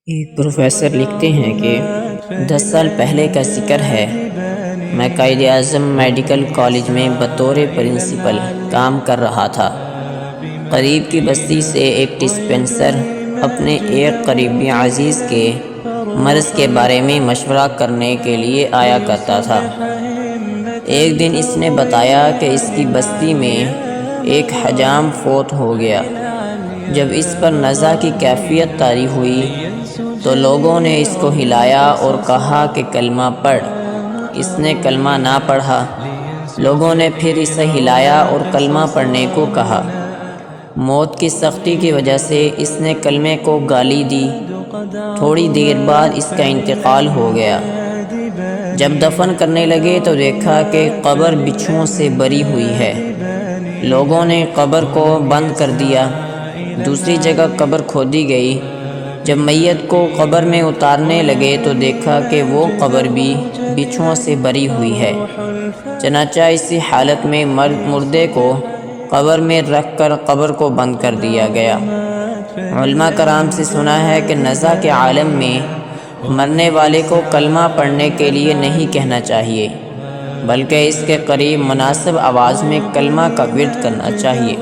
ایک پروفیسر لکھتے ہیں کہ 10 سال پہلے کا ذکر ہے، میں قائد اعظم میڈیکل کالج میں بطور پرنسپل کام کر رہا تھا۔ قریب کی بستی سے ایک ڈسپنسر اپنے ایک قریبی عزیز کے مرض کے بارے میں مشورہ کرنے کے لیے آیا کرتا تھا۔ ایک دن اس نے بتایا کہ اس کی بستی میں ایک حجام فوت ہو گیا۔ جب اس پر نزع کی کیفیت طاری ہوئی تو لوگوں نے اس کو ہلایا اور کہا کہ کلمہ پڑھ۔ اس نے کلمہ نہ پڑھا۔ لوگوں نے پھر اسے ہلایا اور کلمہ پڑھنے کو کہا۔ موت کی سختی کی وجہ سے اس نے کلمے کو گالی دی۔ تھوڑی دیر بعد اس کا انتقال ہو گیا۔ جب دفن کرنے لگے تو دیکھا کہ قبر بچھوؤں سے بری ہوئی ہے۔ لوگوں نے قبر کو بند کر دیا۔ دوسری جگہ قبر کھودی گئی۔ جب میت کو قبر میں اتارنے لگے تو دیکھا کہ وہ قبر بھی بچھوؤں سے بری ہوئی ہے۔ چنانچہ اسی حالت میں مردے کو قبر میں رکھ کر قبر کو بند کر دیا گیا۔ علماء کرام سے سنا ہے کہ نزع کے عالم میں مرنے والے کو کلمہ پڑھنے کے لیے نہیں کہنا چاہیے، بلکہ اس کے قریب مناسب آواز میں کلمہ کا ورد کرنا چاہیے۔